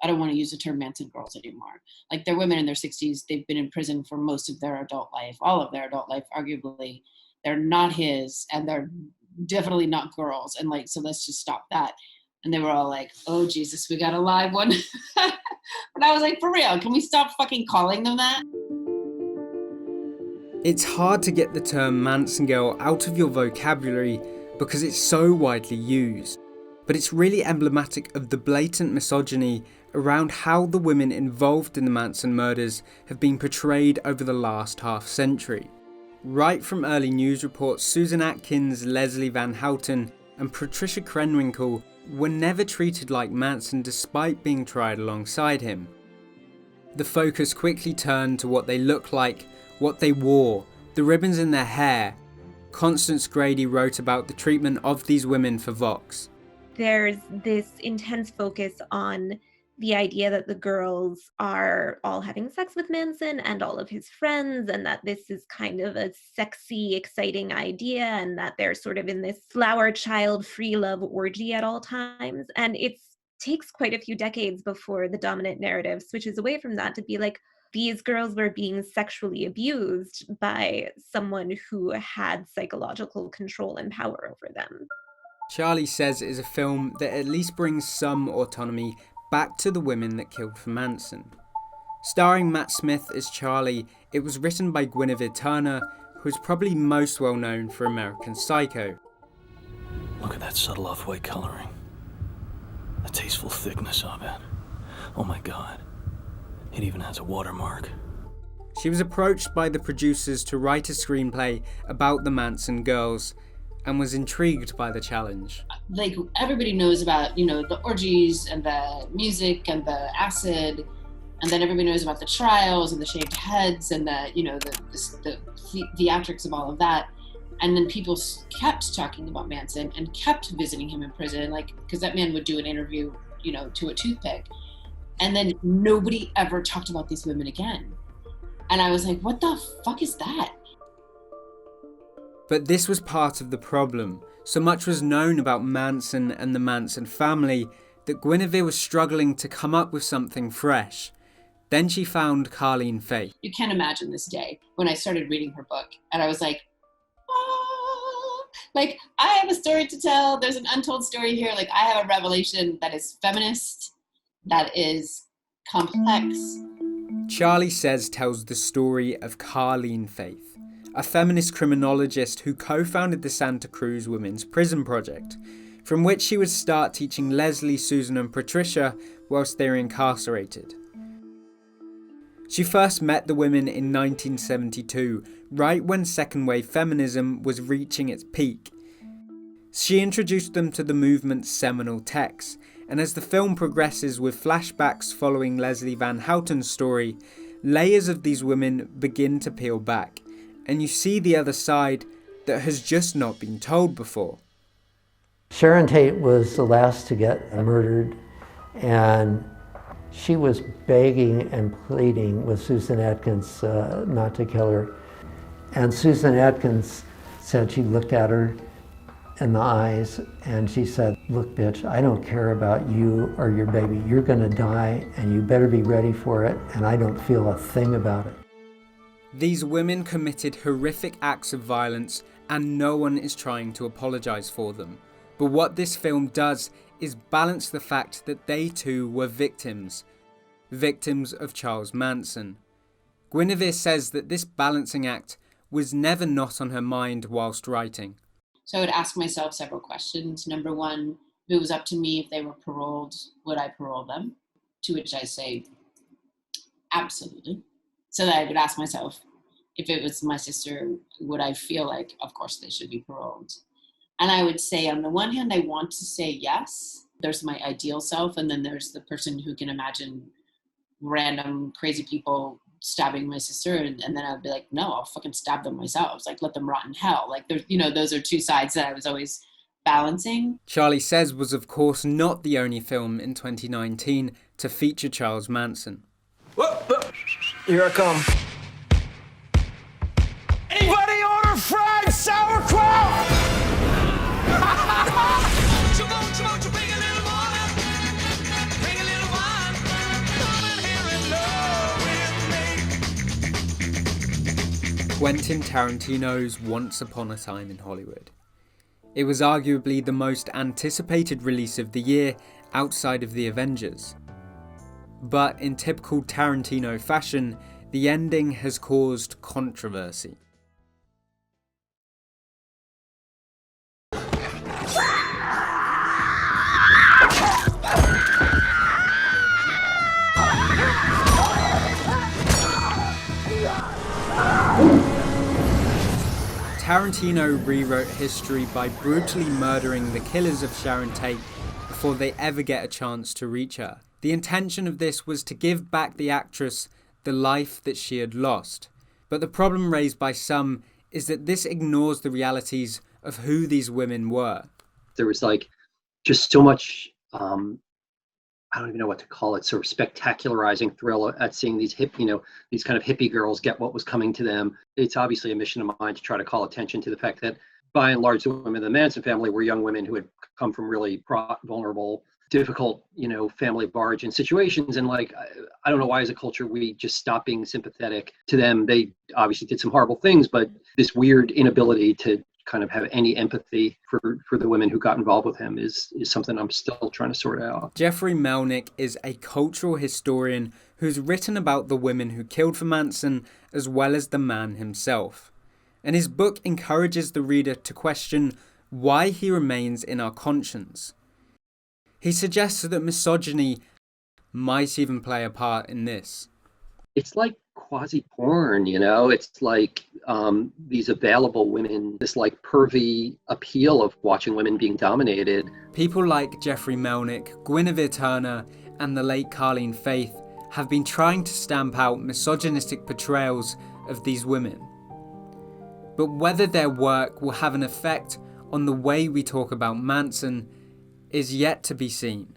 I don't want to use the term Manson Girls anymore. Like, they're women in their 60s. They've been in prison for most of their adult life, all of their adult life, arguably. They're not his, and they're definitely not girls. And like, so let's just stop that. And they were all like, oh, Jesus, we got a live one. But I was like, for real, can we stop fucking calling them that? It's hard to get the term Manson Girl out of your vocabulary because it's so widely used. But it's really emblematic of the blatant misogyny around how the women involved in the Manson murders have been portrayed over the last half century. Right from early news reports, Susan Atkins, Leslie Van Houten and Patricia Krenwinkel were never treated like Manson despite being tried alongside him. The focus quickly turned to what they looked like, what they wore, the ribbons in their hair. Constance Grady wrote about the treatment of these women for Vox. There's this intense focus on the idea that the girls are all having sex with Manson and all of his friends, and that this is kind of a sexy, exciting idea, and that they're sort of in this flower child free love orgy at all times. And it takes quite a few decades before the dominant narrative switches away from that to be like, these girls were being sexually abused by someone who had psychological control and power over them. Charlie Says is a film that at least brings some autonomy back to the women that killed for Manson. Starring Matt Smith as Charlie, it was written by Guinevere Turner, who is probably most well known for American Psycho. Look at that subtle off-white coloring. The tasteful thickness of it. Oh my God. It even has a watermark. She was approached by the producers to write a screenplay about the Manson Girls and was intrigued by the challenge. Like, everybody knows about, the orgies and the music and the acid, and then everybody knows about the trials and the shaved heads and the theatrics of all of that. And then people kept talking about Manson and kept visiting him in prison, like, because that man would do an interview, to a toothpick. And then nobody ever talked about these women again. And I was like, what the fuck is that? But this was part of the problem. So much was known about Manson and the Manson family that Guinevere was struggling to come up with something fresh. Then she found Carleen Faith. You can't imagine this day when I started reading her book and I was like, like, I have a story to tell. There's an untold story here. Like, I have a revelation that is feminist, that is complex. Charlie Says tells the story of Carleen Faith, a feminist criminologist who co-founded the Santa Cruz Women's Prison Project, from which she would start teaching Leslie, Susan and Patricia whilst they were incarcerated. She first met the women in 1972, right when second wave feminism was reaching its peak. She introduced them to the movement's seminal texts, and as the film progresses with flashbacks following Leslie Van Houten's story, layers of these women begin to peel back, and you see the other side that has just not been told before. Sharon Tate was the last to get murdered, and she was begging and pleading with Susan Atkins not to kill her. And Susan Atkins said she looked at her in the eyes and she said, "Look, bitch, I don't care about you or your baby. You're gonna die and you better be ready for it, and I don't feel a thing about it." These women committed horrific acts of violence and no one is trying to apologise for them. But what this film does is balance the fact that they too were victims of Charles Manson. Guinevere says that this balancing act was never not on her mind whilst writing. So I would ask myself several questions. Number one, if it was up to me, if they were paroled, would I parole them? To which I say, absolutely. So that I would ask myself, if it was my sister, would I feel like, of course, they should be paroled? And I would say, on the one hand, I want to say yes. There's my ideal self, and then there's the person who can imagine random crazy people stabbing my sister, and then I'd be like, no, I'll fucking stab them myself. Like, let them rot in hell. Like, there's, those are two sides that I was always balancing. Charlie Says was, of course, not the only film in 2019 to feature Charles Manson. Whoa. Here I come. Anybody order fried sauerkraut? Quentin Tarantino's Once Upon a Time in Hollywood. It was arguably the most anticipated release of the year outside of The Avengers. But in typical Tarantino fashion, the ending has caused controversy. Tarantino rewrote history by brutally murdering the killers of Sharon Tate before they ever get a chance to reach her. The intention of this was to give back the actress the life that she had lost. But the problem raised by some is that this ignores the realities of who these women were. There was just so much, I don't even know what to call it, sort of spectacularizing thrill at seeing these these kind of hippie girls get what was coming to them. It's obviously a mission of mine to try to call attention to the fact that by and large, the women in the Manson family were young women who had come from really vulnerable, difficult, family of origin situations. And I don't know why as a culture we just stop being sympathetic to them. They obviously did some horrible things, but this weird inability to kind of have any empathy for the women who got involved with him is something I'm still trying to sort out. Jeffrey Melnick is a cultural historian who's written about the women who killed for Manson as well as the man himself. And his book encourages the reader to question why he remains in our conscience. He suggests that misogyny might even play a part in this. It's like quasi-porn, it's like these available women, this pervy appeal of watching women being dominated. People like Jeffrey Melnick, Guinevere Turner, and the late Carleen Faith have been trying to stamp out misogynistic portrayals of these women. But whether their work will have an effect on the way we talk about Manson is yet to be seen.